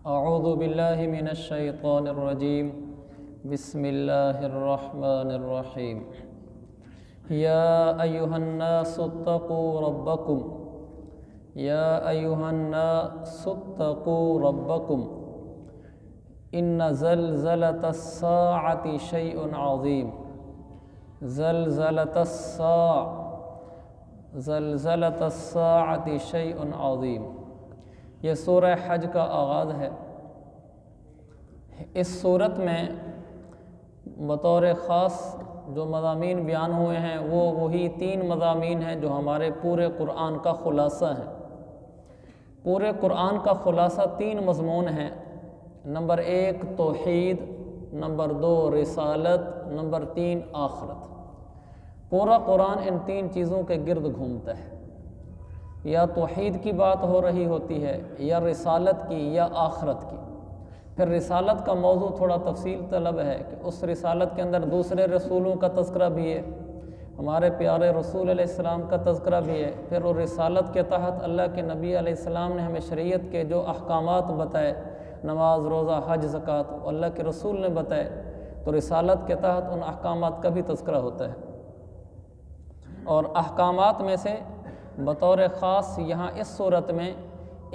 اعوذ باللہ من الشیطان الرجیم بسم اللہ الرحمن الرحیم یا ایہا الناس اتقوا ربکم یا ایہا الناس اتقوا ربکم ان زلزلۃ الساعۃ شیء عظیم زلزلۃ الساعۃ شیء عظیم۔ یہ سورہ حج کا آغاز ہے۔ اس صورت میں بطور خاص جو مضامین بیان ہوئے ہیں وہ وہی 3 مضامین ہیں جو ہمارے پورے قرآن کا خلاصہ ہیں۔ پورے قرآن کا خلاصہ 3 مضمون ہیں۔ نمبر 1 توحید، نمبر 2 رسالت، نمبر 3 آخرت۔ پورا قرآن ان 3 چیزوں کے گرد گھومتا ہے۔ یا توحید کی بات ہو رہی ہوتی ہے، یا رسالت کی، یا آخرت کی۔ پھر رسالت کا موضوع تھوڑا تفصیل طلب ہے کہ اس رسالت کے اندر دوسرے رسولوں کا تذکرہ بھی ہے، ہمارے پیارے رسول علیہ السلام کا تذکرہ بھی ہے۔ پھر وہ رسالت کے تحت اللہ کے نبی علیہ السلام نے ہمیں شریعت کے جو احکامات بتائے، نماز، روزہ، حج، زکوٰۃ، اللہ کے رسول نے بتائے، تو رسالت کے تحت ان احکامات کا بھی تذکرہ ہوتا ہے۔ اور احکامات میں سے بطور خاص یہاں اس صورت میں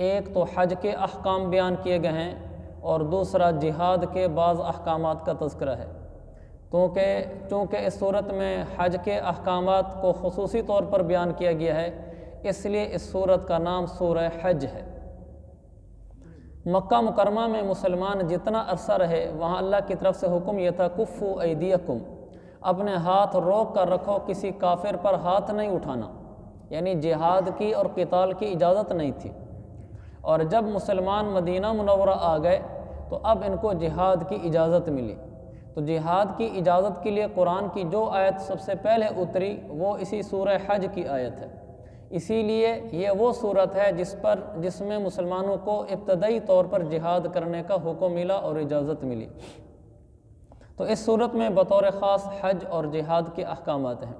ایک تو حج کے احکام بیان کیے گئے ہیں اور دوسرا جہاد کے بعض احکامات کا تذکرہ ہے۔ چونکہ اس صورت میں حج کے احکامات کو خصوصی طور پر بیان کیا گیا ہے، اس لیے اس صورت کا نام سورہ حج ہے۔ مکہ مکرمہ میں مسلمان جتنا عرصہ رہے وہاں اللہ کی طرف سے حکم یہ تھا کفو ایدیکم، اپنے ہاتھ روک کر رکھو، کسی کافر پر ہاتھ نہیں اٹھانا، یعنی جہاد کی اور قتال کی اجازت نہیں تھی۔ اور جب مسلمان مدینہ منورہ آ گئے تو اب ان کو جہاد کی اجازت ملی۔ تو جہاد کی اجازت کے لیے قرآن کی جو آیت سب سے پہلے اتری وہ اسی سورہ حج کی آیت ہے۔ اسی لیے یہ وہ صورت ہے جس میں مسلمانوں کو ابتدائی طور پر جہاد کرنے کا حکم ملا اور اجازت ملی۔ تو اس صورت میں بطور خاص حج اور جہاد کے احکامات ہیں۔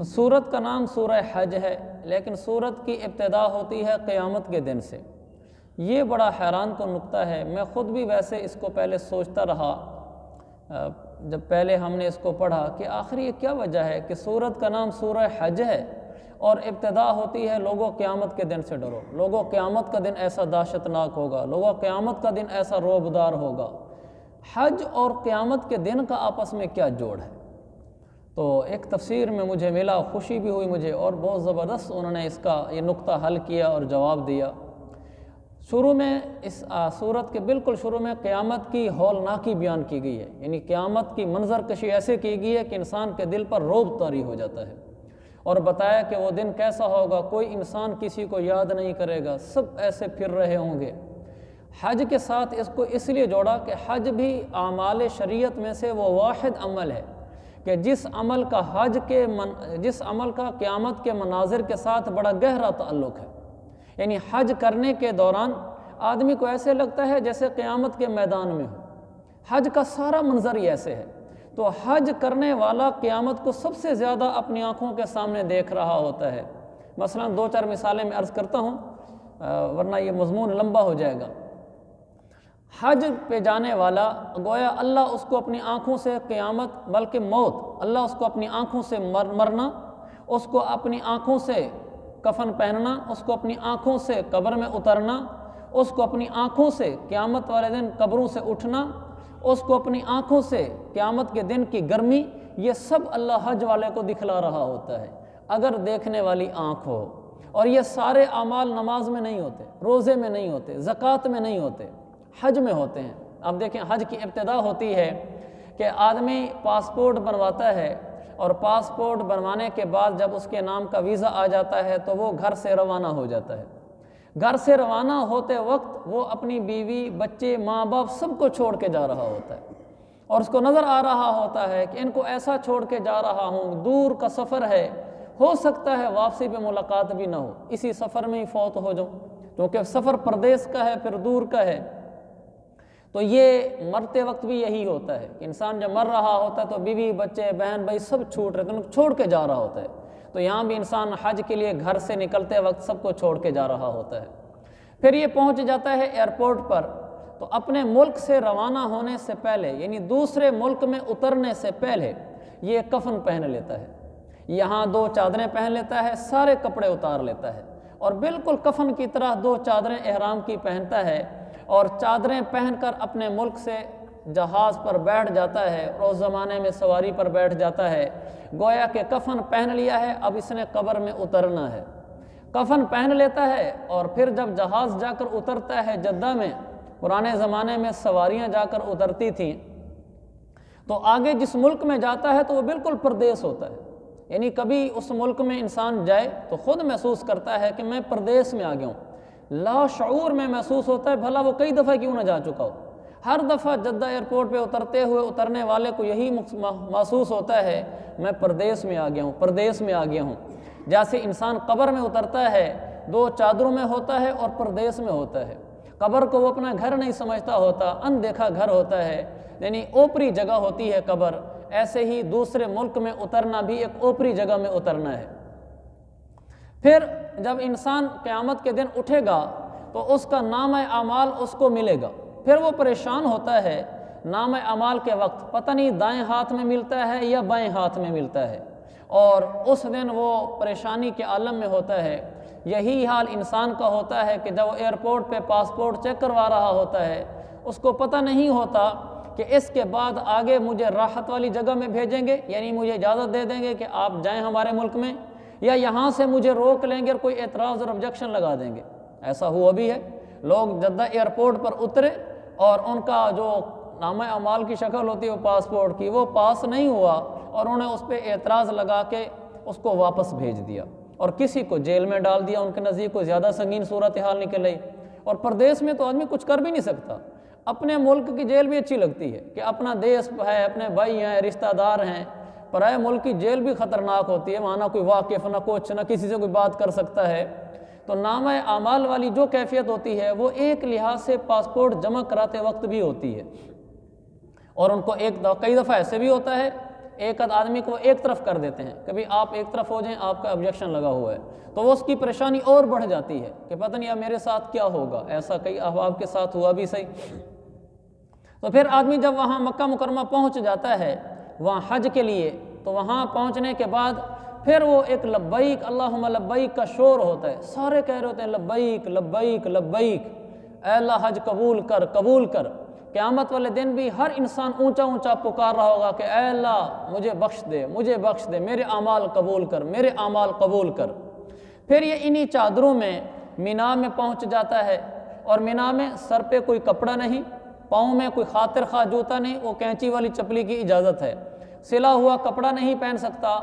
سورت کا نام سورہ حج ہے، لیکن سورت کی ابتدا ہوتی ہے قیامت کے دن سے۔ یہ بڑا حیران کن نکتہ ہے۔ میں خود بھی ویسے اس کو پہلے سوچتا رہا جب پہلے ہم نے اس کو پڑھا کہ آخر یہ کیا وجہ ہے کہ سورت کا نام سورہ حج ہے اور ابتدا ہوتی ہے لوگوں قیامت کے دن سے ڈرو، لوگوں قیامت کا دن ایسا دہشتناک ہوگا، لوگوں قیامت کا دن ایسا رعبدار ہوگا۔ حج اور قیامت کے دن کا آپس میں کیا جوڑ ہے؟ تو ایک تفسیر میں مجھے ملا، خوشی بھی ہوئی مجھے، اور بہت زبردست انہوں نے اس کا یہ نقطہ حل کیا اور جواب دیا۔ شروع میں اس سورت کے بالکل شروع میں قیامت کی ہولناکی بیان کی گئی ہے، یعنی قیامت کی منظر کشی ایسے کی گئی ہے کہ انسان کے دل پر رعب طاری ہو جاتا ہے، اور بتایا کہ وہ دن کیسا ہوگا، کوئی انسان کسی کو یاد نہیں کرے گا، سب ایسے پھر رہے ہوں گے۔ حج کے ساتھ اس کو اس لیے جوڑا کہ حج بھی اعمال شریعت میں سے وہ واحد عمل ہے کہ جس عمل کا قیامت کے مناظر کے ساتھ بڑا گہرا تعلق ہے۔ یعنی حج کرنے کے دوران آدمی کو ایسے لگتا ہے جیسے قیامت کے میدان میں ہو، حج کا سارا منظر ہی ایسے ہے۔ تو حج کرنے والا قیامت کو سب سے زیادہ اپنی آنکھوں کے سامنے دیکھ رہا ہوتا ہے۔ مثلا 2-4 مثالیں میں عرض کرتا ہوں ورنہ یہ مضمون لمبا ہو جائے گا۔ حج پہ جانے والا گویا اللہ اس کو اپنی آنکھوں سے قیامت بلکہ موت، اللہ اس کو اپنی آنکھوں سے مرنا، اس کو اپنی آنکھوں سے کفن پہننا، اس کو اپنی آنکھوں سے قبر میں اترنا، اس کو اپنی آنکھوں سے قیامت والے دن قبروں سے اٹھنا، اس کو اپنی آنکھوں سے قیامت کے دن کی گرمی، یہ سب اللہ حج والے کو دکھلا رہا ہوتا ہے اگر دیکھنے والی آنکھ ہو۔ اور یہ سارے اعمال نماز میں نہیں ہوتے، روزے میں نہیں ہوتے، زکوٰۃ میں نہیں ہوتے، حج میں ہوتے ہیں۔ اب دیکھیں حج کی ابتدا ہوتی ہے کہ آدمی پاسپورٹ بنواتا ہے، اور پاسپورٹ بنوانے کے بعد جب اس کے نام کا ویزا آ جاتا ہے تو وہ گھر سے روانہ ہو جاتا ہے۔ گھر سے روانہ ہوتے وقت وہ اپنی بیوی، بچے، ماں باپ سب کو چھوڑ کے جا رہا ہوتا ہے، اور اس کو نظر آ رہا ہوتا ہے کہ ان کو ایسا چھوڑ کے جا رہا ہوں، دور کا سفر ہے، ہو سکتا ہے واپسی پہ ملاقات بھی نہ ہو، اسی سفر میں ہی فوت ہو جاؤں، کیونکہ سفر پردیس کا ہے، پھر دور کا ہے۔ تو یہ مرتے وقت بھی یہی ہوتا ہے کہ انسان جب مر رہا ہوتا ہے تو بیوی، بچے، بہن بھائی سب چھوڑ کے جا رہا ہوتا ہے۔ تو یہاں بھی انسان حج کے لیے گھر سے نکلتے وقت سب کو چھوڑ کے جا رہا ہوتا ہے۔ پھر یہ پہنچ جاتا ہے ایئرپورٹ پر، تو اپنے ملک سے روانہ ہونے سے پہلے یعنی دوسرے ملک میں اترنے سے پہلے یہ کفن پہن لیتا ہے، یہاں 2 چادریں پہن لیتا ہے، سارے کپڑے اتار لیتا ہے اور بالکل کفن کی طرح 2 چادریں احرام کی پہنتا ہے اور چادریں پہن کر اپنے ملک سے جہاز پر بیٹھ جاتا ہے اور اس زمانے میں سواری پر بیٹھ جاتا ہے، گویا کہ کفن پہن لیا ہے، اب اس نے قبر میں اترنا ہے۔ کفن پہن لیتا ہے اور پھر جب جہاز جا کر اترتا ہے جدہ میں، پرانے زمانے میں سواریاں جا کر اترتی تھیں، تو آگے جس ملک میں جاتا ہے تو وہ بالکل پردیس ہوتا ہے، یعنی کبھی اس ملک میں انسان جائے تو خود محسوس کرتا ہے کہ میں پردیس میں آ گیا ہوں، لا شعور میں محسوس ہوتا ہے، بھلا وہ کئی دفعہ کیوں نہ جا چکا ہو، ہر دفعہ جدہ ایئرپورٹ پہ اترتے ہوئے اترنے والے کو یہی محسوس ہوتا ہے میں پردیس میں آ گیا ہوں، پردیس میں آ گیا ہوں۔ جیسے انسان قبر میں اترتا ہے 2 چادروں میں ہوتا ہے اور پردیس میں ہوتا ہے، قبر کو وہ اپنا گھر نہیں سمجھتا ہوتا، اندیکھا گھر ہوتا ہے، یعنی اوپری جگہ ہوتی ہے قبر، ایسے ہی دوسرے ملک میں اترنا بھی ایک اوپری جگہ میں اترنا ہے۔ پھر جب انسان قیامت کے دن اٹھے گا تو اس کا نامہ اعمال اس کو ملے گا، پھر وہ پریشان ہوتا ہے نامہ اعمال کے وقت، پتہ نہیں دائیں ہاتھ میں ملتا ہے یا بائیں ہاتھ میں ملتا ہے، اور اس دن وہ پریشانی کے عالم میں ہوتا ہے۔ یہی حال انسان کا ہوتا ہے کہ جب وہ ایئرپورٹ پہ پاسپورٹ چیک کروا رہا ہوتا ہے، اس کو پتہ نہیں ہوتا کہ اس کے بعد آگے مجھے راحت والی جگہ میں بھیجیں گے، یعنی مجھے اجازت دے دیں گے کہ آپ جائیں ہمارے ملک میں، یا یہاں سے مجھے روک لیں گے اور کوئی اعتراض اور آبجیکشن لگا دیں گے۔ ایسا ہوا بھی ہے، لوگ جدہ ایئرپورٹ پر اترے اور ان کا جو نامہ اعمال کی شکل ہوتی ہے وہ پاسپورٹ کی، وہ پاس نہیں ہوا اور انہوں نے اس پہ اعتراض لگا کے اس کو واپس بھیج دیا اور کسی کو جیل میں ڈال دیا، ان کے نزدیک کوئی زیادہ سنگین صورتحال نکل آئی۔ اور پردیس میں تو آدمی کچھ کر بھی نہیں سکتا، اپنے ملک کی جیل بھی اچھی لگتی ہے کہ اپنا دیس ہے، اپنے بھائی ہیں، رشتہ دار ہیں، پرائے ملک کی جیل بھی خطرناک ہوتی ہے، وہاں نہ کوئی واقف نہ کچھ، نہ کسی سے کوئی بات کر سکتا ہے۔ تو نامہ اعمال والی جو کیفیت ہوتی ہے وہ ایک لحاظ سے پاسپورٹ جمع کراتے وقت بھی ہوتی ہے، اور ان کو کئی دفعہ ایسے بھی ہوتا ہے ایک آدمی کو ایک طرف کر دیتے ہیں، کبھی آپ ایک طرف ہو جائیں، آپ کا آبجیکشن لگا ہوا ہے تو وہ اس کی پریشانی اور بڑھ جاتی ہے کہ پتہ نہیں اب میرے ساتھ کیا ہوگا، ایسا کئی احباب کے ساتھ ہوا بھی صحیح۔ تو پھر آدمی جب وہاں مکہ مکرمہ پہنچ جاتا ہے وہاں حج کے لیے، تو وہاں پہنچنے کے بعد پھر وہ ایک لبیک اللہم لبیک کا شور ہوتا ہے، سارے کہہ رہے ہوتے ہیں لبیک لبیک لبیک، اے اللہ حج قبول کر قبول کر۔ قیامت والے دن بھی ہر انسان اونچا اونچا پکار رہا ہوگا کہ اے اللہ مجھے بخش دے، مجھے بخش دے، میرے اعمال قبول کر، میرے اعمال قبول کر۔ پھر یہ انہی چادروں میں مینا میں پہنچ جاتا ہے، اور مینا میں سر پہ کوئی کپڑا نہیں، پاؤں میں کوئی خاطر خواہ جوتا نہیں، وہ کینچی والی چپلی کی اجازت ہے، سلا ہوا کپڑا نہیں پہن سکتا،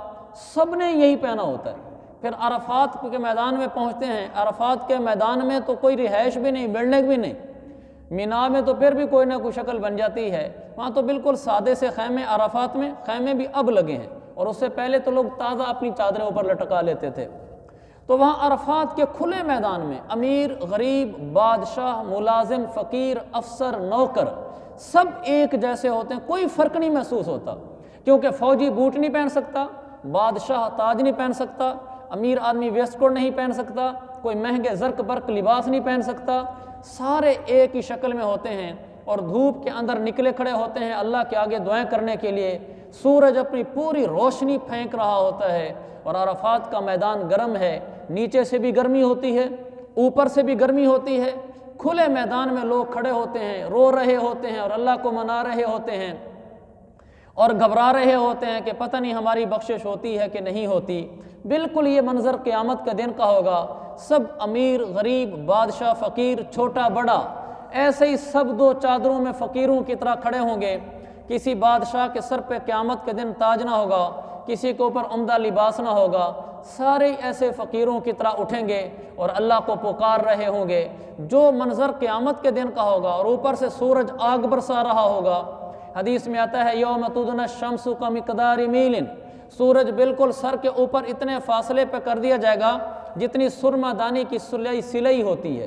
سب نے یہی پہنا ہوتا ہے۔ پھر عرفات کے میدان میں پہنچتے ہیں، عرفات کے میدان میں تو کوئی رہائش بھی نہیں، بلڈنگ بھی نہیں، مینا میں تو پھر بھی کوئی نہ کوئی شکل بن جاتی ہے، وہاں تو بالکل سادے سے خیمے، عرفات میں خیمے بھی اب لگے ہیں، اور اس سے پہلے تو لوگ تازہ اپنی چادریں اوپر لٹکا لیتے تھے۔ تو وہاں عرفات کے کھلے میدان میں امیر، غریب، بادشاہ، ملازم، فقیر، افسر، نوکر سب ایک جیسے ہوتے ہیں، کوئی فرق نہیں محسوس ہوتا، کیونکہ فوجی بوٹ نہیں پہن سکتا، بادشاہ تاج نہیں پہن سکتا، امیر آدمی ویسٹ کوٹ نہیں پہن سکتا، کوئی مہنگے زرق برق لباس نہیں پہن سکتا، سارے ایک ہی شکل میں ہوتے ہیں اور دھوپ کے اندر نکلے کھڑے ہوتے ہیں اللہ کے آگے دعائیں کرنے کے لیے۔ سورج اپنی پوری روشنی پھینک رہا ہوتا ہے اور عرفات کا میدان گرم ہے، نیچے سے بھی گرمی ہوتی ہے، اوپر سے بھی گرمی ہوتی ہے، کھلے میدان میں لوگ کھڑے ہوتے ہیں، رو رہے ہوتے ہیں اور اللہ کو منا رہے ہوتے ہیں اور گھبرا رہے ہوتے ہیں کہ پتہ نہیں ہماری بخشش ہوتی ہے کہ نہیں ہوتی۔ بالکل یہ منظر قیامت کے دن کا ہوگا، سب امیر، غریب، بادشاہ، فقیر، چھوٹا بڑا ایسے ہی سب 2 چادروں میں فقیروں کی طرح کھڑے ہوں گے۔ کسی بادشاہ کے سر پہ قیامت کے دن تاج نہ ہوگا، کسی کے اوپر عمدہ لباس نہ ہوگا، سارے ایسے فقیروں کی طرح اٹھیں گے اور اللہ کو پکار رہے ہوں گے۔ جو منظر قیامت کے دن کا ہوگا، اور اوپر سے سورج آگ برسا رہا ہوگا۔ حدیث میں آتا ہے یوم تدنی الشمس کمقدار میل، سورج بالکل سر کے اوپر اتنے فاصلے پہ کر دیا جائے گا جتنی سرما دانی کی سلئی ہوتی ہے،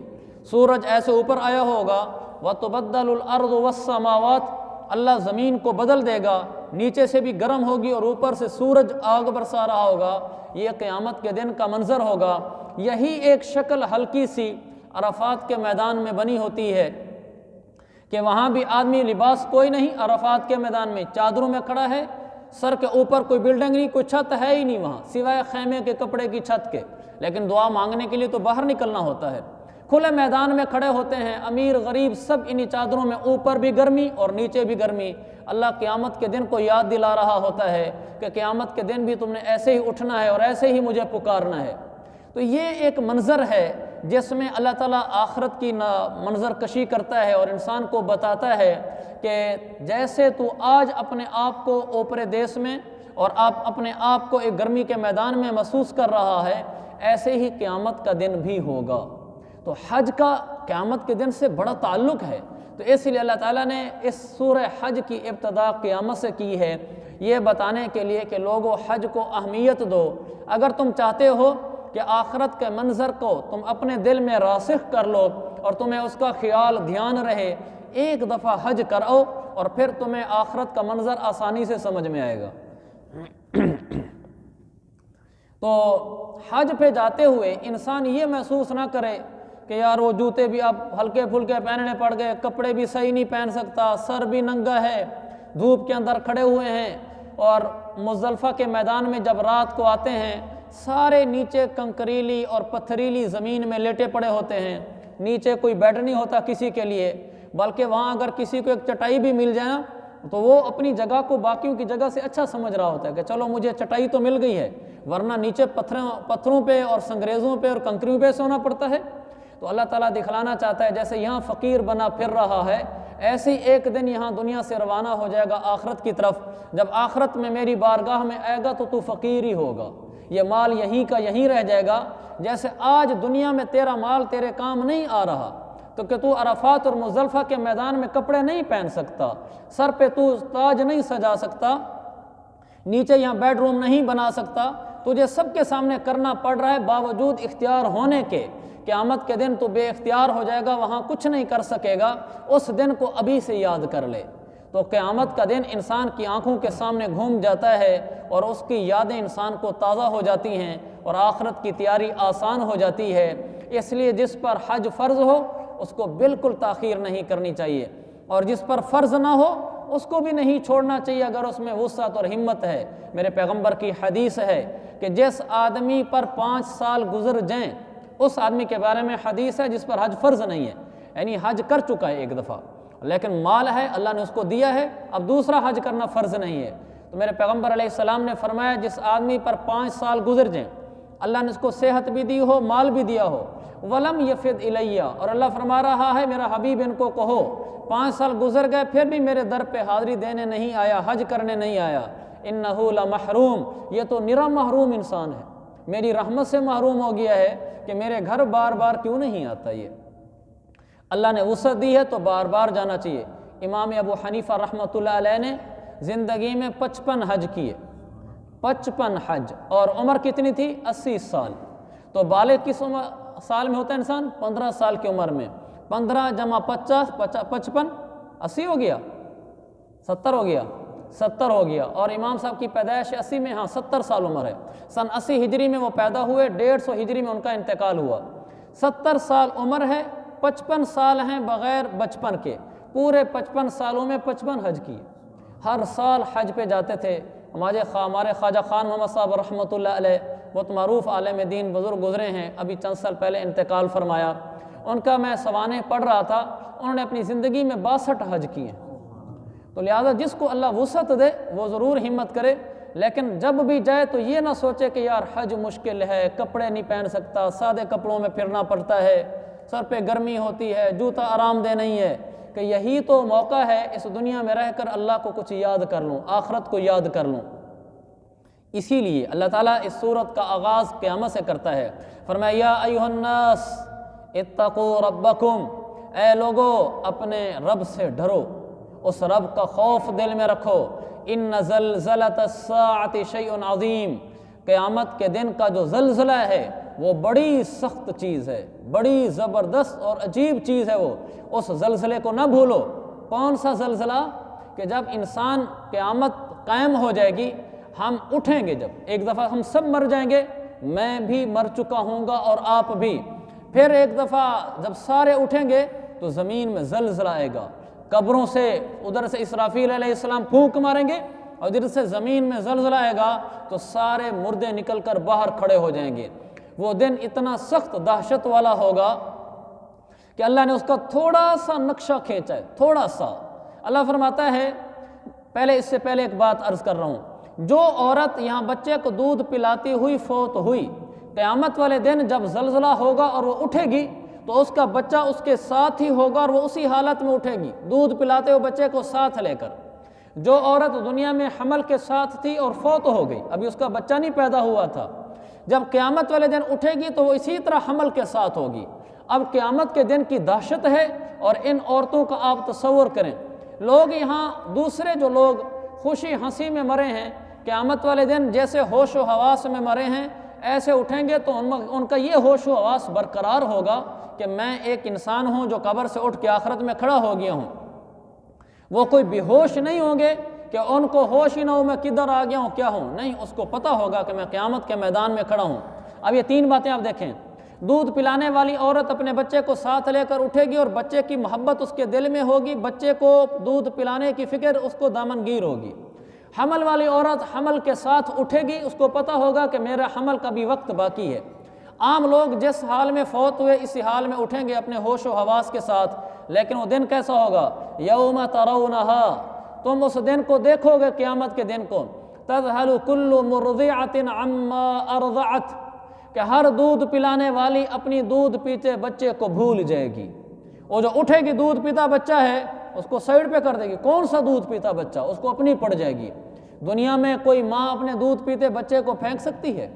سورج ایسے اوپر آیا ہوگا۔ وَتُبَدَّلُ الْأَرْضُ وَالسَّمَاوَاتُ، اللہ زمین کو بدل دے گا، نیچے سے بھی گرم ہوگی اور اوپر سے سورج آگ برسا رہا ہوگا۔ یہ قیامت کے دن کا منظر ہوگا۔ یہی ایک شکل ہلکی سی عرفات کے میدان میں بنی ہوتی ہے کہ وہاں بھی آدمی لباس کوئی نہیں، عرفات کے میدان میں چادروں میں کھڑا ہے، سر کے اوپر کوئی بلڈنگ نہیں، کوئی چھت ہے ہی نہیں وہاں سوائے خیمے کے کپڑے کی چھت کے، لیکن دعا مانگنے کے لیے تو باہر نکلنا ہوتا ہے۔ کھلے میدان میں کھڑے ہوتے ہیں، امیر غریب سب انہی چادروں میں، اوپر بھی گرمی اور نیچے بھی گرمی۔ اللہ قیامت کے دن کو یاد دلا رہا ہوتا ہے کہ قیامت کے دن بھی تم نے ایسے ہی اٹھنا ہے اور ایسے ہی مجھے پکارنا ہے۔ تو یہ ایک منظر ہے جس میں اللہ تعالیٰ آخرت کی منظر کشی کرتا ہے اور انسان کو بتاتا ہے کہ جیسے تو آج اپنے آپ کو اوپرے دیس میں اور آپ اپنے آپ کو ایک گرمی کے میدان میں محسوس کر رہا ہے، ایسے ہی قیامت کا دن بھی ہوگا۔ تو حج کا قیامت کے دن سے بڑا تعلق ہے، تو اس لیے اللہ تعالیٰ نے اس سورہ حج کی ابتدا قیامت سے کی ہے، یہ بتانے کے لیے کہ لوگوں حج کو اہمیت دو۔ اگر تم چاہتے ہو کہ آخرت کے منظر کو تم اپنے دل میں راسخ کر لو اور تمہیں اس کا خیال دھیان رہے، ایک دفعہ حج کرو اور پھر تمہیں آخرت کا منظر آسانی سے سمجھ میں آئے گا۔ تو حج پہ جاتے ہوئے انسان یہ محسوس نہ کرے کہ یار وہ جوتے بھی اب ہلکے پھلکے پہننے پڑ گئے، کپڑے بھی صحیح نہیں پہن سکتا، سر بھی ننگا ہے، دھوپ کے اندر کھڑے ہوئے ہیں، اور مزدلفہ کے میدان میں جب رات کو آتے ہیں سارے نیچے کنکریلی اور پتھریلی زمین میں لیٹے پڑے ہوتے ہیں، نیچے کوئی بیڈ نہیں ہوتا کسی کے لیے، بلکہ وہاں اگر کسی کو ایک چٹائی بھی مل جائے نا تو وہ اپنی جگہ کو باقیوں کی جگہ سے اچھا سمجھ رہا ہوتا ہے کہ چلو مجھے چٹائی تو مل گئی ہے، ورنہ نیچے پتھروں پہ اور سنگریزوں پہ اور کنکریوں پہ سونا پڑتا ہے۔ تو اللہ تعالیٰ دکھلانا چاہتا ہے جیسے یہاں فقیر بنا پھر رہا ہے، ایسے ہی ایک دن یہاں دنیا سے روانہ ہو جائے گا آخرت کی طرف۔ جب آخرت میں میری بارگاہ میں آئے گا تو فقیر ہی ہوگا، یہ مال یہیں کا یہیں رہ جائے گا، جیسے آج دنیا میں تیرا مال تیرے کام نہیں آ رہا تو کہ تو عرفات اور مزدلفہ کے میدان میں کپڑے نہیں پہن سکتا، سر پہ تو تاج نہیں سجا سکتا، نیچے یہاں بیڈ روم نہیں بنا سکتا، تجھے سب کے سامنے کرنا پڑ رہا ہے باوجود اختیار ہونے کے۔ قیامت کے دن تو بے اختیار ہو جائے گا، وہاں کچھ نہیں کر سکے گا، اس دن کو ابھی سے یاد کر لے۔ تو قیامت کا دن انسان کی آنکھوں کے سامنے گھوم جاتا ہے اور اس کی یادیں انسان کو تازہ ہو جاتی ہیں اور آخرت کی تیاری آسان ہو جاتی ہے۔ اس لیے جس پر حج فرض ہو اس کو بالکل تاخیر نہیں کرنی چاہیے، اور جس پر فرض نہ ہو اس کو بھی نہیں چھوڑنا چاہیے اگر اس میں وسعت اور ہمت ہے۔ میرے پیغمبر کی حدیث ہے کہ جس آدمی پر 5 سال گزر جائیں، اس آدمی کے بارے میں حدیث ہے جس پر حج فرض نہیں ہے، یعنی حج کر چکا ہے ایک دفعہ لیکن مال ہے اللہ نے اس کو دیا ہے، اب دوسرا حج کرنا فرض نہیں ہے۔ تو میرے پیغمبر علیہ السلام نے فرمایا جس آدمی پر 5 سال گزر جائیں، اللہ نے اس کو صحت بھی دی ہو، مال بھی دیا ہو، ولم یفد الیہ، اور اللہ فرما رہا ہے میرا حبیب ان کو کہو 5 سال گزر گئے پھر بھی میرے در پہ حاضری دینے نہیں آیا، حج کرنے نہیں آیا، انہ لمحروم، یہ تو نرا محروم انسان ہے، میری رحمت سے محروم ہو گیا ہے کہ میرے گھر بار بار کیوں نہیں آتا۔ یہ اللہ نے وسعت دی ہے تو بار بار جانا چاہیے۔ امام ابو حنیفہ رحمۃ اللہ علیہ نے زندگی میں 55 حج کیے، 55 حج، اور عمر کتنی تھی؟ 80 سال۔ تو بالغ کس سال میں ہوتا ہے انسان؟ 15 سال کی عمر میں، 15 جمع 50 55 80 ہو گیا، 70 ہو گیا، 70 ہو گیا، اور امام صاحب کی پیدائش 80 میں، ہاں 70 سال عمر ہے، سن 80 ہجری میں وہ پیدا ہوئے، 150 ہجری میں ان کا انتقال ہوا، 70 سال عمر ہے، 55 سال ہیں بغیر بچپن کے، پورے 55 سالوں میں 55 حج کیے، ہر سال حج پہ جاتے تھے۔ ہمارے خواجہ خان محمد صاحب رحمۃ اللہ علیہ بہت معروف عالم دین بزرگ گزرے ہیں، ابھی چند سال پہلے انتقال فرمایا، ان کا میں سوانح پڑھ رہا تھا، انہوں نے اپنی زندگی میں 62 حج کیے ہیں۔ تو لہٰذا جس کو اللہ وسعت دے وہ ضرور ہمت کرے، لیکن جب بھی جائے تو یہ نہ سوچے کہ یار حج مشکل ہے، کپڑے نہیں پہن سکتا، سادے کپڑوں میں پھرنا پڑتا ہے، سر پہ گرمی ہوتی ہے، جوتا آرام دہ نہیں ہے، کہ یہی تو موقع ہے اس دنیا میں رہ کر اللہ کو کچھ یاد کر لوں، آخرت کو یاد کر لوں۔ اسی لیے اللہ تعالیٰ اس سورت کا آغاز قیامت سے کرتا ہے، فرمایا یا ایھا الناس اتقوا ربکم، اے لوگو اپنے رب سے ڈرو، اس رب کا خوف دل میں رکھو، ان زلزلۃ الساعۃ شیء عظیم، قیامت کے دن کا جو زلزلہ ہے وہ بڑی سخت چیز ہے، بڑی زبردست اور عجیب چیز ہے، وہ اس زلزلے کو نہ بھولو۔ کون سا زلزلہ؟ کہ جب انسان قیامت قائم ہو جائے گی، ہم اٹھیں گے، جب ایک دفعہ ہم سب مر جائیں گے، میں بھی مر چکا ہوں گا اور آپ بھی، پھر ایک دفعہ جب سارے اٹھیں گے تو زمین میں زلزلہ آئے گا، قبروں سے ادھر سے اسرافیل علیہ السلام پھونک ماریں گے اور ادھر سے زمین میں زلزلہ آئے گا تو سارے مردے نکل کر باہر کھڑے ہو جائیں گے۔ وہ دن اتنا سخت دہشت والا ہوگا کہ اللہ نے اس کا تھوڑا سا نقشہ کھینچا ہے، تھوڑا سا۔ اللہ فرماتا ہے، پہلے اس سے پہلے ایک بات عرض کر رہا ہوں، جو عورت یہاں بچے کو دودھ پلاتی ہوئی فوت ہوئی، قیامت والے دن جب زلزلہ ہوگا اور وہ اٹھے گی تو اس کا بچہ اس کے ساتھ ہی ہوگا اور وہ اسی حالت میں اٹھے گی، دودھ پلاتے ہوئے بچے کو ساتھ لے کر۔ جو عورت دنیا میں حمل کے ساتھ تھی اور فوت ہو گئی، ابھی اس کا بچہ نہیں پیدا ہوا تھا، جب قیامت والے دن اٹھے گی تو وہ اسی طرح حمل کے ساتھ ہوگی۔ اب قیامت کے دن کی دہشت ہے، اور ان عورتوں کا آپ تصور کریں، لوگ یہاں دوسرے جو لوگ خوشی ہنسی میں مرے ہیں، قیامت والے دن جیسے ہوش و حواس میں مرے ہیں ایسے اٹھیں گے تو ان کا یہ ہوش و حواس برقرار ہوگا کہ میں ایک انسان ہوں جو قبر سے اٹھ کے آخرت میں کھڑا ہو گیا ہوں۔ وہ کوئی بے ہوش نہیں ہوں گے کہ ان کو ہوش ہی نہ ہو میں کدھر آ گیا ہوں کیا ہوں، نہیں، اس کو پتہ ہوگا کہ میں قیامت کے میدان میں کھڑا ہوں۔ اب یہ تین باتیں آپ دیکھیں، دودھ پلانے والی عورت اپنے بچے کو ساتھ لے کر اٹھے گی اور بچے کی محبت اس کے دل میں ہوگی، بچے کو دودھ پلانے کی فکر اس کو دامنگیر ہوگی۔ حمل والی عورت حمل کے ساتھ اٹھے گی، اس کو پتہ ہوگا کہ میرا حمل کا بھی وقت باقی ہے۔ عام لوگ جس حال میں فوت ہوئے اسی حال میں اٹھیں گے اپنے ہوش و حواس کے ساتھ، لیکن وہ دن کیسا ہوگا؟ یوم ترونہا، تم اس دن کو دیکھو گے، قیامت کے دن کو، تذہل کل مرضعۃ عما ارضعت، کہ ہر دودھ پلانے والی اپنی دودھ پیتے بچے کو بھول جائے گی۔ وہ جو اٹھے گی دودھ پیتا بچہ ہے اس کو سائڈ پہ کر دے گی، کون سا دودھ پیتا بچہ، اس کو اپنی پڑ جائے گی۔ دنیا میں کوئی ماں اپنے دودھ پیتے بچے کو پھینک سکتی ہے؟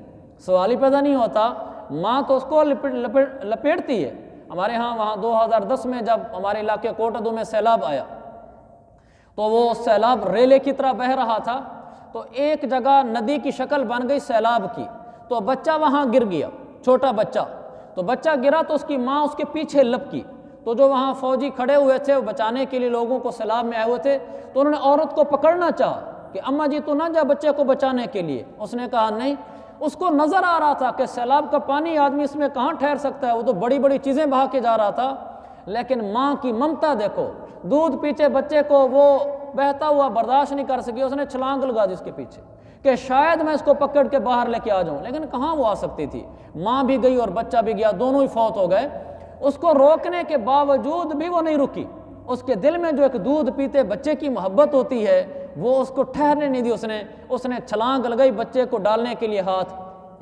سوال ہی پیدا نہیں ہوتا، ماں تو اس کو لپیٹتی ہے۔ ہمارے ہاں وہاں 2010 میں جب ہمارے علاقے کوٹدو میں سیلاب آیا تو وہ سیلاب ریلے کی طرح بہہ رہا تھا، تو ایک جگہ ندی کی شکل بن گئی سیلاب کی، تو بچہ وہاں گر گیا، چھوٹا بچہ، تو بچہ گرا تو اس کی ماں اس کے پیچھے لپکی، تو جو وہاں فوجی کھڑے ہوئے تھے وہ بچانے کے لیے لوگوں کو سیلاب میں آئے ہوئے تھے، تو انہوں نے عورت کو پکڑنا چاہا کہ اماں جی تو نہ جا بچے کو بچانے کے لیے، اس نے کہا نہیں۔ اس کو نظر آ رہا تھا کہ سیلاب کا پانی آدمی اس میں کہاں ٹھہر سکتا ہے، وہ تو بڑی بڑی چیزیں بہا کے جا رہا تھا، لیکن ماں کی ممتا دیکھو، دودھ پیچھے بچے کو وہ بہتا ہوا برداشت نہیں کر سکی، اس نے چھلانگ لگا دی اس کے پیچھے کہ شاید میں اس کو پکڑ کے باہر لے کے آ جاؤں، لیکن کہاں وہ آ سکتی تھی، ماں بھی گئی اور بچہ بھی گیا، دونوں ہی فوت ہو گئے۔ اس کو روکنے کے باوجود بھی وہ نہیں رکی، اس کے دل میں جو ایک دودھ پیتے بچے کی محبت ہوتی ہے وہ اس کو ٹھہرنے نہیں دی، اس نے چھلانگ لگائی بچے کو ڈالنے کے لیے ہاتھ،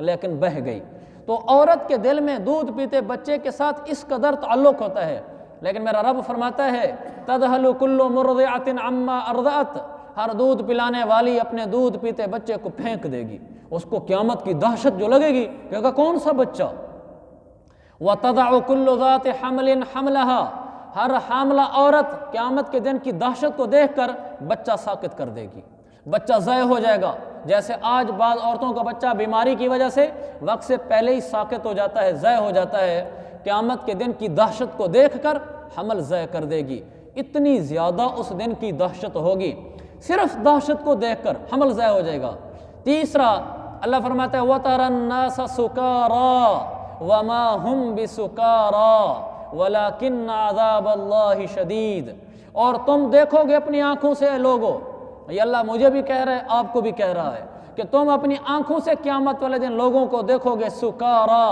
لیکن بہہ گئی۔ تو عورت کے دل میں دودھ پیتے بچے کے ساتھ اس قدر تعلق ہوتا ہے، لیکن میرا رب فرماتا ہے تذہل کل مرضعۃ عما ارضعت، ہر دودھ پلانے والی اپنے دودھ پیتے بچے کو پھینک دے گی، اس کو قیامت کی دہشت جو لگے گی کہ کون سا بچہ۔ وَتَضَعُ كُلُّ ذَاتِ حَمْلٍ حَمْلَهَا، ہر حاملہ عورت قیامت کے دن کی دہشت کو دیکھ کر بچہ ساقط کر دے گی، بچہ ضائع ہو جائے گا۔ جیسے آج بعض عورتوں کا بچہ بیماری کی وجہ سے وقت سے پہلے ہی ساقط ہو جاتا ہے، ضائع ہو جاتا ہے، قیامت کے دن کی دہشت کو دیکھ کر حمل ضائع کر دے گی۔ اتنی زیادہ اس دن کی دہشت ہوگی، صرف دہشت کو دیکھ کر حمل ضائع ہو جائے گا۔ تیسرا اللہ فرماتا ہے وَتَرَى النَّاسَ سُكَارَىٰ وَمَا هُمْ بِسُكَارَىٰ وَلَكِنَّ عَذَابَ اللَّهِ شَدِيدٌ، اور تم دیکھو گے اپنی آنکھوں سے اے لوگو، یہ اللہ مجھے بھی کہہ رہا ہے آپ کو بھی کہہ رہا ہے کہ تم اپنی آنکھوں سے قیامت والے دن لوگوں کو دیکھو گے سکارا،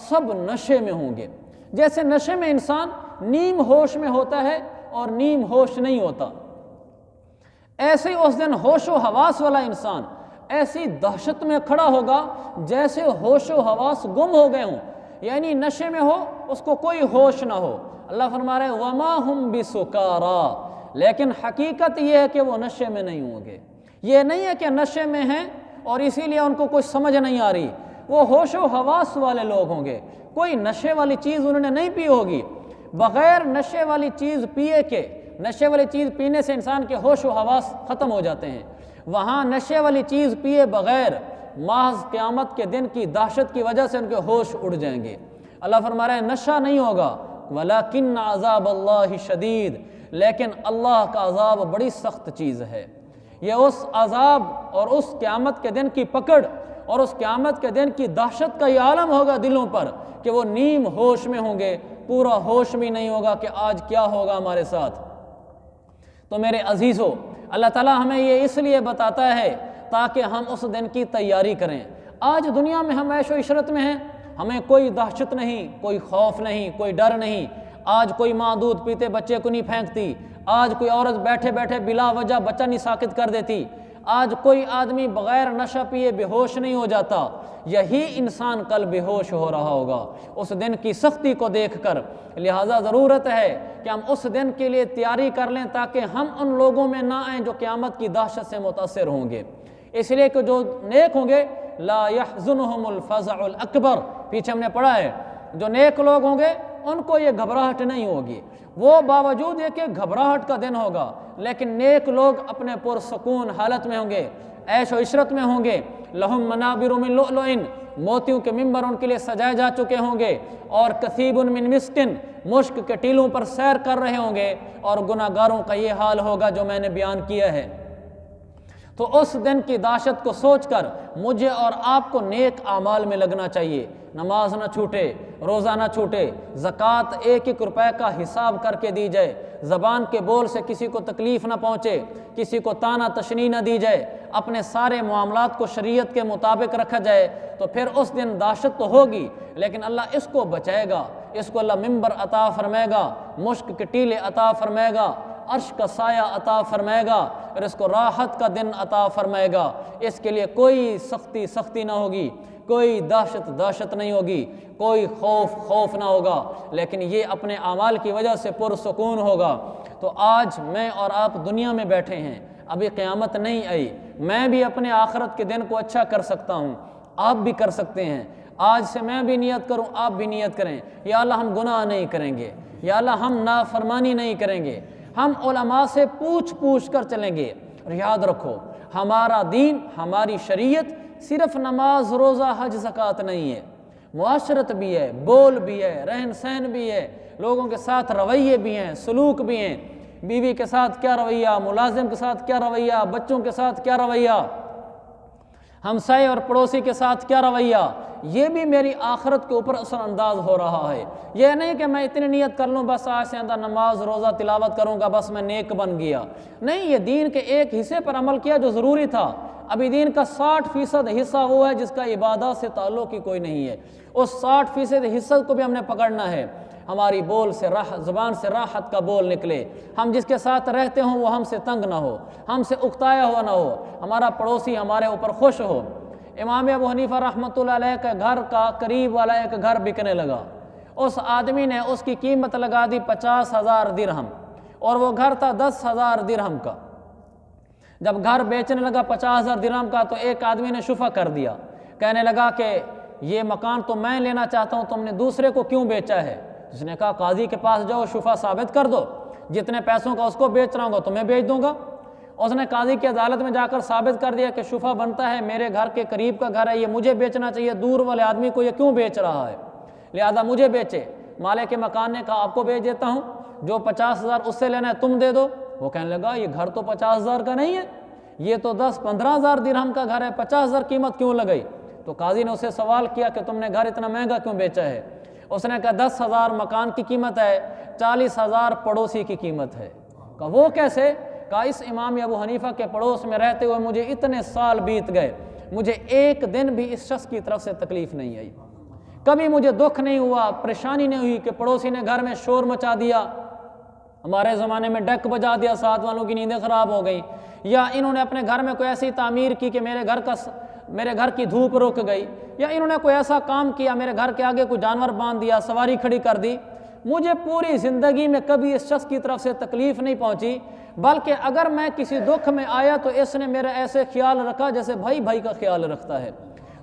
سب نشے میں ہوں گے، جیسے نشے میں انسان نیم ہوش میں ہوتا ہے اور نیم ہوش نہیں ہوتا، ایسے ہی اس دن ہوش و حواس والا انسان ایسی دہشت میں کھڑا ہوگا جیسے ہوش و حواس گم ہو گئے ہوں، یعنی نشے میں ہو اس کو کوئی ہوش نہ ہو۔ اللہ فرما رہے وما ہم بسکارا، لیکن حقیقت یہ ہے کہ وہ نشے میں نہیں ہوں گے، یہ نہیں ہے کہ نشے میں ہیں اور اسی لیے ان کو کوئی سمجھ نہیں آ رہی، وہ ہوش و حواس والے لوگ ہوں گے، کوئی نشے والی چیز انہوں نے نہیں پی ہوگی، بغیر نشے والی چیز پیے کے، نشے والی چیز پینے سے انسان کے ہوش و حواس ختم ہو جاتے ہیں، وہاں نشے والی چیز پیے بغیر محض قیامت کے دن کی دہشت کی وجہ سے ان کے ہوش اڑ جائیں گے۔ اللہ فرما رہے ہیں نشہ نہیں ہوگا، وَلَكِنَّ عَذَابَ اللَّهِ شَدِيدٌ، لیکن اللہ کا عذاب بڑی سخت چیز ہے، یہ اس عذاب اور اس قیامت کے دن کی پکڑ اور اس قیامت کے دن کی دہشت کا یہ عالم ہوگا دلوں پر کہ وہ نیم ہوش میں ہوں گے، پورا ہوش بھی نہیں ہوگا کہ آج کیا ہوگا ہمارے ساتھ۔ تو میرے عزیزو، اللہ تعالیٰ ہمیں یہ اس لیے بتاتا ہے تاکہ ہم اس دن کی تیاری کریں۔ آج دنیا میں ہم عیش و عشرت میں ہیں، ہمیں کوئی دہشت نہیں، کوئی خوف نہیں، کوئی ڈر نہیں۔ آج کوئی ماں دودھ پیتے بچے کو نہیں پھینکتی، آج کوئی عورت بیٹھے بیٹھے بلا وجہ بچہ نہیں ساکت کر دیتی، آج کوئی آدمی بغیر نشہ پیے بے ہوش نہیں ہو جاتا۔ یہی انسان کل بے ہوش ہو رہا ہوگا اس دن کی سختی کو دیکھ کر۔ لہٰذا ضرورت ہے کہ ہم اس دن کے لیے تیاری کر لیں تاکہ ہم ان لوگوں میں نہ آئیں جو قیامت کی دہشت سے متاثر ہوں گے۔ اس لیے کہ جو نیک ہوں گے لا يحزنهم الفزع الاکبر، پیچھے ہم نے پڑھا ہے، جو نیک لوگ ہوں گے ان کو یہ گھبراہٹ نہیں ہوگی، وہ باوجود یہ کہ گھبراہٹ کا دن ہوگا لیکن نیک لوگ اپنے پرسکون حالت میں ہوں گے، عیش و عشرت میں ہوں گے۔ لہم منابر من لؤلؤ، موتیوں کے ممبر ان کے لیے سجائے جا چکے ہوں گے، اور کثیب من مسک، مشک کے ٹیلوں پر سیر کر رہے ہوں گے، اور گناہ گاروں کا یہ حال ہوگا جو میں نے بیان کیا ہے۔ تو اس دن کی دہشت کو سوچ کر مجھے اور آپ کو نیک اعمال میں لگنا چاہیے، نماز نہ چھوٹے، روزہ نہ چھوٹے، زکوٰۃ ایک ایک روپے کا حساب کر کے دی جائے، زبان کے بول سے کسی کو تکلیف نہ پہنچے، کسی کو طعنہ تشنیع نہ دی جائے، اپنے سارے معاملات کو شریعت کے مطابق رکھا جائے، تو پھر اس دن دہشت تو ہوگی لیکن اللہ اس کو بچائے گا، اس کو اللہ ممبر عطا فرمائے گا، مشک کے ٹیلے عطا فرمائے گا، عرش کا سایہ عطا فرمائے گا، اور اس کو راحت کا دن عطا فرمائے گا۔ اس کے لیے کوئی سختی نہ ہوگی، کوئی دہشت نہیں ہوگی، کوئی خوف نہ ہوگا، لیکن یہ اپنے اعمال کی وجہ سے پرسکون ہوگا۔ تو آج میں اور آپ دنیا میں بیٹھے ہیں، ابھی قیامت نہیں آئی، میں بھی اپنے آخرت کے دن کو اچھا کر سکتا ہوں، آپ بھی کر سکتے ہیں۔ آج سے میں بھی نیت کروں، آپ بھی نیت کریں، یا اللہ ہم گناہ نہیں کریں گے، یا اللہ ہم نافرمانی نہیں کریں گے، ہم علماء سے پوچھ کر چلیں گے۔ اور یاد رکھو، ہمارا دین، ہماری شریعت صرف نماز روزہ حج زکوٰۃ نہیں ہے، معاشرت بھی ہے، بول بھی ہے، رہن سہن بھی ہے، لوگوں کے ساتھ رویے بھی ہیں، سلوک بھی ہیں، بیوی کے ساتھ کیا رویہ، ملازم کے ساتھ کیا رویہ، بچوں کے ساتھ کیا رویہ، ہمسائے اور پڑوسی کے ساتھ کیا رویہ، یہ بھی میری آخرت کے اوپر اثر انداز ہو رہا ہے۔ یہ نہیں کہ میں اتنی نیت کر لوں بس آج سے اندر نماز روزہ تلاوت کروں گا بس میں نیک بن گیا، نہیں، یہ دین کے ایک حصے پر عمل کیا جو ضروری تھا، ابھی دین کا 60% حصہ وہ ہے جس کا عبادات سے تعلق ہی کوئی نہیں ہے، اس 60% حصہ کو بھی ہم نے پکڑنا ہے۔ ہماری زبان سے راحت کا بول نکلے، ہم جس کے ساتھ رہتے ہوں وہ ہم سے تنگ نہ ہو، ہم سے اکتایا ہوا نہ ہو، ہمارا پڑوسی ہمارے اوپر خوش ہو۔ امام ابو حنیفہ رحمۃ اللہ علیہ کے گھر کا قریب والا ایک گھر بکنے لگا، اس آدمی نے اس کی قیمت لگا دی 50,000 درہم، اور وہ گھر تھا 10,000 درہم کا۔ جب گھر بیچنے لگا 50,000 درہم کا تو ایک آدمی نے شفا کر دیا، کہنے لگا کہ یہ مکان تو میں لینا چاہتا ہوں، تم نے دوسرے کو کیوں بیچا ہے؟ اس نے کہا قاضی کے پاس جاؤ، شفا ثابت کر دو، جتنے پیسوں کا اس کو بیچ رہا ہوں گا تمہیں بیچ دوں گا۔ اس نے قاضی کی عدالت میں جا کر ثابت کر دیا کہ شفا بنتا ہے، میرے گھر کے قریب کا گھر ہے، یہ مجھے بیچنا چاہیے، دور والے آدمی کو یہ کیوں بیچ رہا ہے، لہذا مجھے بیچے۔ مالک مکان نے کہا آپ کو بیچ دیتا ہوں، جو 50,000 اس سے لینا ہے تم دے دو۔ وہ کہنے لگا یہ گھر تو 50,000 کا نہیں ہے، یہ تو 10-15,000 درہم کا گھر ہے، 50,000 قیمت کیوں لگئی؟ تو قاضی نے اسے سوال کیا کہ تم نے گھر اتنا مہنگا کیوں بیچا ہے؟ اس نے کہا 10,000 مکان کی قیمت ہے، 40,000 پڑوسی کی قیمت ہے۔ کہا وہ کیسے؟ کہا اس امام ابو حنیفہ کے پڑوس میں رہتے ہوئے مجھے اتنے سال بیت گئے، مجھے ایک دن بھی اس شخص کی طرف سے تکلیف نہیں آئی، کبھی مجھے دکھ نہیں ہوا، پریشانی نہیں ہوئی کہ پڑوسی نے گھر میں شور مچا دیا، ہمارے زمانے میں ڈیک بجا دیا، ساتھ والوں کی نیندیں خراب ہو گئیں، یا انہوں نے اپنے گھر میں کوئی ایسی تعمیر کی کہ میرے گھر کی دھوپ رک گئی، یا انہوں نے کوئی ایسا کام کیا میرے گھر کے آگے کوئی جانور باندھ دیا، سواری کھڑی کر دی۔ مجھے پوری زندگی میں کبھی اس شخص کی طرف سے تکلیف نہیں پہنچی، بلکہ اگر میں کسی دکھ میں آیا تو اس نے میرا ایسے خیال رکھا جیسے بھائی کا خیال رکھتا ہے۔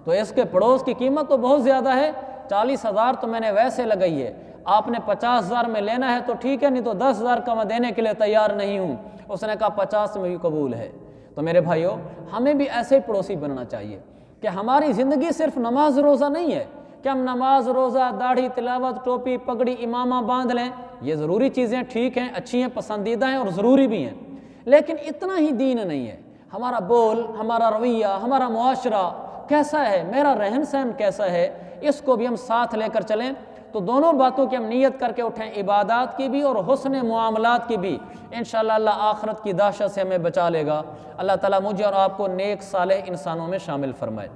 تو اس کے پڑوس کی قیمت تو بہت زیادہ ہے، 40,000 تو میں نے ویسے لگائی ہے، آپ نے 50,000 میں لینا ہے تو ٹھیک ہے، نہیں تو 10,000 کا میں دینے کے لیے تیار نہیں ہوں۔ اس نے کہا 50 میں بھی قبول ہے۔ تو میرے بھائیوں، ہمیں بھی ایسے ہی پڑوسی بننا چاہیے کہ ہماری زندگی صرف نماز روزہ نہیں ہے کہ ہم نماز روزہ داڑھی تلاوت ٹوپی پگڑی امامہ باندھ لیں، یہ ضروری چیزیں ٹھیک ہیں، اچھی ہیں، پسندیدہ ہیں اور ضروری بھی ہیں، لیکن اتنا ہی دین نہیں ہے۔ ہمارا بول، ہمارا رویہ، ہمارا معاشرہ کیسا ہے، میرا رہن سہن کیسا ہے، اس کو بھی ہم ساتھ لے کر چلیں۔ تو دونوں باتوں کی ہم نیت کر کے اٹھیں، عبادات کی بھی اور حسن معاملات کی بھی، انشاءاللہ اللہ آخرت کی دہشت سے ہمیں بچا لے گا۔ اللہ تعالیٰ مجھے اور آپ کو نیک صالح انسانوں میں شامل فرمائے۔